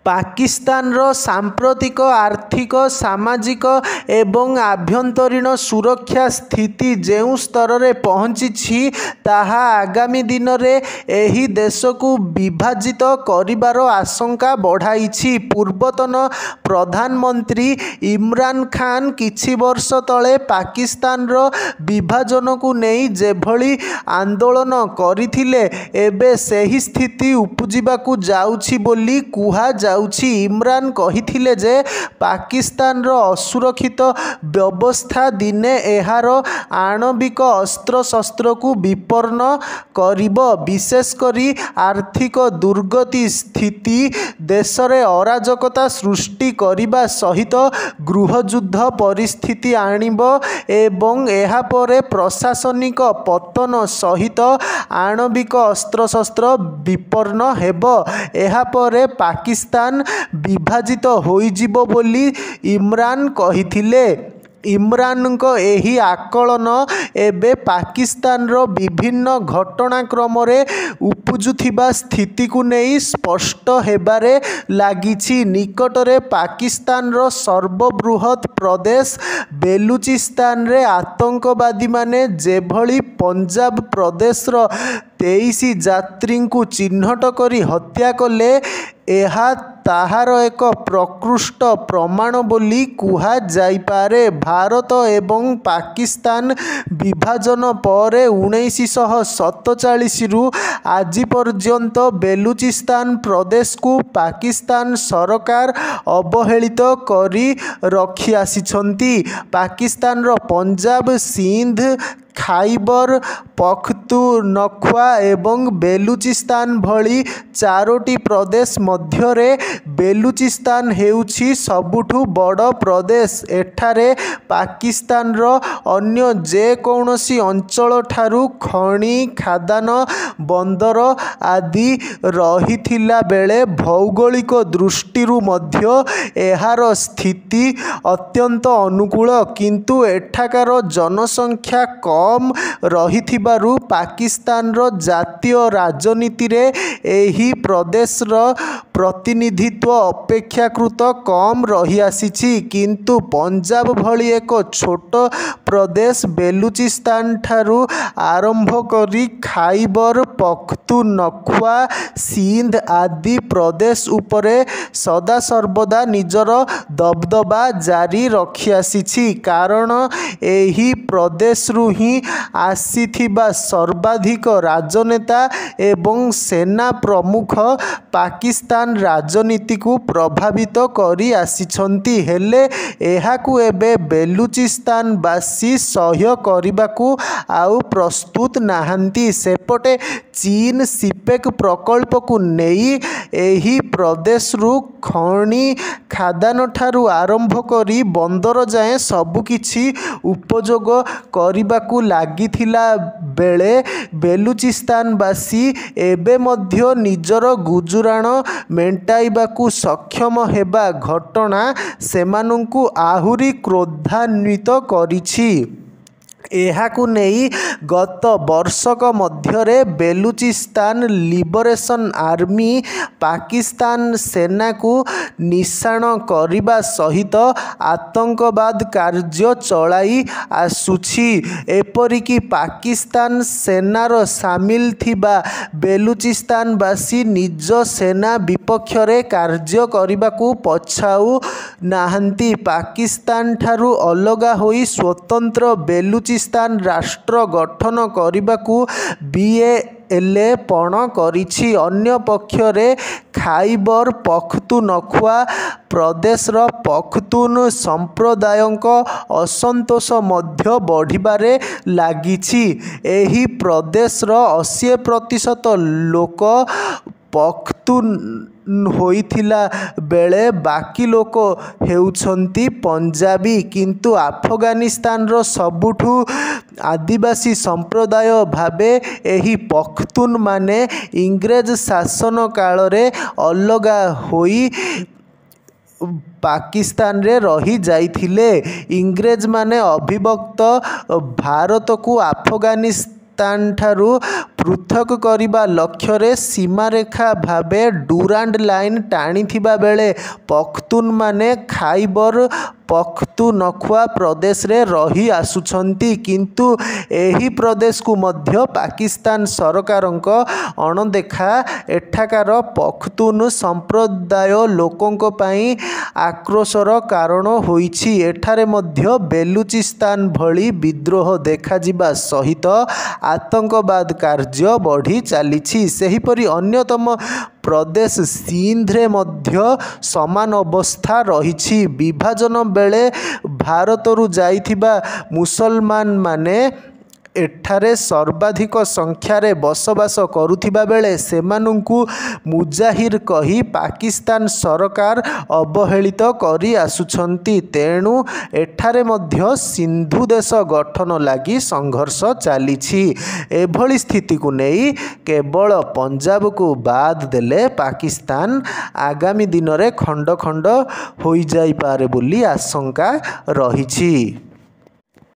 ପାକିସ୍ତାନର ସାମ୍ପ୍ରତିକ ଆର୍ଥିକ ସାମାଜିକ ଏବଂ ଆଭ୍ୟନ୍ତରୀଣ ସୁରକ୍ଷା ସ୍ଥିତି ଯେଉଁ ସ୍ତରରେ ପହଞ୍ଚିଛି ତାହା ଆଗାମୀ ଦିନରେ ଏହି ଦେଶକୁ ବିଭାଜିତ କରିବାର ଆଶଙ୍କା ବଢ଼ାଇଛି। ପୂର୍ବତନ ପ୍ରଧାନମନ୍ତ୍ରୀ ଇମ୍ରାନ ଖାନ୍ କିଛି ବର୍ଷ ତଳେ ପାକିସ୍ତାନର ବିଭାଜନକୁ ନେଇ ଯେଭଳି ଆନ୍ଦୋଳନ କରିଥିଲେ ଏବେ ସେହି ସ୍ଥିତି ଉପୁଜିବାକୁ ଯାଉଛି ବୋଲି କୁହାଯାଉଛି। ଇମ୍ରାନ କହିଥିଲେ ଯେ ପାକିସ୍ତାନର ଅସୁରକ୍ଷିତ ବ୍ୟବସ୍ଥା ଦିନେ ଏହାର ଆଣବିକ ଅସ୍ତ୍ରଶସ୍ତ୍ରକୁ ବିପନ୍ନ କରିବ। ବିଶେଷ କରି ଆର୍ଥିକ ଦୁର୍ଗତି ସ୍ଥିତି ଦେଶରେ ଅରାଜକତା ସୃଷ୍ଟି କରିବା ସହିତ ଗୃହଯୁଦ୍ଧ ପରିସ୍ଥିତି ଆଣିବ ଏବଂ ଏହାପରେ ପ୍ରଶାସନିକ ପତନ ସହିତ ଆଣବିକ ଅସ୍ତ୍ରଶସ୍ତ୍ର ବିପନ୍ନ ହେବ। ଏହାପରେ ପାକିସ୍ତାନ ବିଭାଜିତ ହୋଇଯିବ ବୋଲି ଇମ୍ରାନ କହିଥିଲେ। ଇମ୍ରାନଙ୍କ ଏହି ଆକଳନ ଏବେ ପାକିସ୍ତାନର ବିଭିନ୍ନ ଘଟଣାକ୍ରମରେ ଉପୁଜୁଥିବା ସ୍ଥିତିକୁ ନେଇ ସ୍ପଷ୍ଟ ହେବାରେ ଲାଗିଛି। ନିକଟରେ ପାକିସ୍ତାନର ସର୍ବବୃହତ୍ ପ୍ରଦେଶ ବେଲୁଚିସ୍ତାନରେ ଆତଙ୍କବାଦୀମାନେ ଯେଭଳି ପଞ୍ଜାବ ପ୍ରଦେଶର 23 ଯାତ୍ରୀଙ୍କୁ ଚିହ୍ନଟ କରି ହତ୍ୟା କଲେ ଏହା ତାହାର ଏକ ପ୍ରକୃଷ୍ଟ ପ୍ରମାଣ ବୋଲି କୁହାଯାଇପାରେ। ଭାରତ ଏବଂ ପାକିସ୍ତାନ ବିଭାଜନ ପରେ 1947ରୁ ଆଜି ପର୍ଯ୍ୟନ୍ତ ବେଲୁଚିସ୍ତାନ ପ୍ରଦେଶକୁ ପାକିସ୍ତାନ ସରକାର ଅବହେଳିତ କରି ରଖିଆସିଛନ୍ତି। ପାକିସ୍ତାନର ପଞ୍ଜାବ, ସିନ୍ଧ, ଖାଇବର ପଖ୍ତୁନଖ୍ୱା ଏବଂ ବେଲୁଚିସ୍ତାନ ଭଳି 4ଟି ପ୍ରଦେଶ ମଧ୍ୟରେ ବେଲୁଚିସ୍ତାନ ହେଉଛି ସବୁଠୁ ବଡ଼ ପ୍ରଦେଶ। ଏଠାରେ ପାକିସ୍ତାନର ଅନ୍ୟ ଯେକୌଣସି ଅଞ୍ଚଳଠାରୁ ଖଣି, ଖାଦାନ, ବନ୍ଦର ଆଦି ରହିଥିଲା ବେଳେ ଭୌଗୋଳିକ ଦୃଷ୍ଟିରୁ ମଧ୍ୟ ଏହାର ସ୍ଥିତି ଅତ୍ୟନ୍ତ ଅନୁକୂଳ। କିନ୍ତୁ ଏଠାକାର ଜନସଂଖ୍ୟା କମ୍ ରହିଥିବାରୁ ପାକିସ୍ତାନର ଜାତୀୟ ରାଜନୀତିରେ ଏହି ପ୍ରଦେଶର ପ୍ରତିନିଧିତ୍ୱ ଅପେକ୍ଷାକୃତ କମ୍ ରହିଆସିଛି। କିନ୍ତୁ ପଞ୍ଜାବ ଭଳି ଏକ ଛୋଟ ପ୍ରଦେଶ ବେଲୁଚିସ୍ତାନଠାରୁ ଆରମ୍ଭ କରି ଖାଇବର ପଖ୍ତୁନଖ୍ୱା, ସିନ୍ଧ ଆଦି ପ୍ରଦେଶ ଉପରେ ସଦାସର୍ବଦା ନିଜର ଦବଦବା ଜାରି ରଖିଆସିଛି। କାରଣ ଏହି ପ୍ରଦେଶରୁ ହିଁ ଆସିଥିବା ସର୍ବାଧିକ ରାଜନେତା ଏବଂ ସେନା ପ୍ରମୁଖ ପାକିସ୍ତାନ ରାଜନୀତିକୁ ପ୍ରଭାବିତ କରି ଆସିଛନ୍ତି। ହେଲେ ଏହାକୁ ଏବେ ବେଲୁଚିସ୍ତାନବାସୀ ସହ୍ୟ କରିବାକୁ ଆଉ ପ୍ରସ୍ତୁତ ନାହାନ୍ତି। ସେପଟେ ଚୀନ ସିପେକ୍ ପ୍ରକଳ୍ପକୁ ନେଇ ଏହି ପ୍ରଦେଶରୁ ଖଣି ଖାଦାନଠାରୁ ଆରମ୍ଭ କରି ବନ୍ଦର ଯାଏଁ ସବୁକିଛି ଉପଯୋଗ କରିବାକୁ ଲାଗିଥିଲା ବେଳେ ବେଲୁଚିସ୍ତାନବାସୀ ଏବେ ମଧ୍ୟ ନିଜର ଗୁଜୁରାଣ ମେଣ୍ଟାଇବାକୁ ସକ୍ଷମ ହେବା ଘଟଣା ସେମାନଙ୍କୁ ଆହୁରି କ୍ରୋଧାନ୍ୱିତ କରିଛି। ଏହାକୁ ନେଇ ଗତ ବର୍ଷକ ମଧ୍ୟରେ ବେଲୁଚିସ୍ତାନ ଲିବରେସନ୍ ଆର୍ମି ପାକିସ୍ତାନ ସେନାକୁ ନିଶାଣ କରିବା ସହିତ ଆତଙ୍କବାଦ କାର୍ଯ୍ୟ ଚଳାଇ ଆସୁଛି। ଏପରିକି ପାକିସ୍ତାନ ସେନାର ସାମିଲ ଥିବା ବେଲୁଚିସ୍ତାନବାସୀ ନିଜ ସେନା ବିପକ୍ଷରେ କାର୍ଯ୍ୟ କରିବାକୁ ପଛାଉ ନାହାନ୍ତି। ପାକିସ୍ତାନଠାରୁ ଅଲଗା ହୋଇ ସ୍ୱତନ୍ତ୍ର ବେଲୁଚିସ୍ତାନ ରାଷ୍ଟ୍ର ଗଠନ କରିବାକୁ BALA ପଣ କରିଛି। ଅନ୍ୟପକ୍ଷରେ ଖାଇବର ପଖ୍ତୁନଖ୍ୱା ପ୍ରଦେଶର ପଖ୍ତୁନ ସମ୍ପ୍ରଦାୟଙ୍କ ଅସନ୍ତୋଷ ମଧ୍ୟ ବଢ଼ିବାରେ ଲାଗିଛି। ଏହି ପ୍ରଦେଶର 80% ଲୋକ ପଖ୍ତୁନ ହୋଇଥିଲା ବେଳେ ବାକି ଲୋକ ହେଉଛନ୍ତି ପଞ୍ଜାବୀ। କିନ୍ତୁ ଆଫଗାନିସ୍ତାନର ସବୁଠୁ ଆଦିବାସୀ ସମ୍ପ୍ରଦାୟ ଭାବେ ଏହି ପଖ୍ତୁନମାନେ ଇଂରେଜ ଶାସନ କାଳରେ ଅଲଗା ହୋଇ ପାକିସ୍ତାନରେ ରହିଯାଇଥିଲେ। ଇଂରେଜମାନେ ଅବିଭକ୍ତ ଭାରତକୁ ଆଫଗାନିସ୍ତାନଠାରୁ ପୃଥକ କରିବା ଲକ୍ଷ୍ୟରେ ସୀମାରେଖା ଭାବେ ଡୁରାଣ୍ଡ ଲାଇନ୍ ଟାଣିଥିବା ବେଳେ ପଖ୍ତୁନମାନେ ଖାଇବର ପଖ୍ତୁନଖ୍ୱା ପ୍ରଦେଶରେ ରହି ଆସୁଛନ୍ତି, କିନ୍ତୁ ଏହି ପ୍ରଦେଶକୁ ମଧ୍ୟ ପାକିସ୍ତାନ ସରକାରଙ୍କ ଅଣଦେଖା ଏଠାକାର ପଖ୍ତୁନ ସମ୍ପ୍ରଦାୟ ଲୋକଙ୍କ ପାଇଁ ଆକ୍ରୋଶର କାରଣ ହୋଇଛି। ଏଠାରେ ମଧ୍ୟ ବେଲୁଚିସ୍ତାନ ଭଳି ବିଦ୍ରୋହ ଦେଖାଯିବା ସହିତ ଆତଙ୍କବାଦ କାର୍ଯ୍ୟ ବଢ଼ି ଚାଲିଛି। ସେହିପରି ଅନ୍ୟତମ ପ୍ରଦେଶ ସିନ୍ଧରେ ମଧ୍ୟ ସମାନ ଅବସ୍ଥା ରହିଛି। ବିଭାଜନ ବେଳେ ଭାରତରୁ ଯାଇଥିବା ମୁସଲମାନମାନେ ଏଠାରେ ସର୍ବାଧିକ ସଂଖ୍ୟାରେ ବସବାସ କରୁଥିବା ବେଳେ ସେମାନଙ୍କୁ ମୁଜାହିର କହି ପାକିସ୍ତାନ ସରକାର ଅବହେଳିତ କରି ଆସୁଛନ୍ତି। ତେଣୁ ଏଠାରେ ମଧ୍ୟ ସିନ୍ଧୁ ଦେଶ ଗଠନ ଲାଗି ସଂଘର୍ଷ ଚାଲିଛି। ଏଭଳି ସ୍ଥିତିକୁ ନେଇ କେବଳ ପଞ୍ଜାବକୁ ବାଦ ଦେଲେ ପାକିସ୍ତାନ ଆଗାମୀ ଦିନରେ ଖଣ୍ଡ ଖଣ୍ଡ ହୋଇଯାଇପାରେ ବୋଲି ଆଶଙ୍କା ରହିଛି।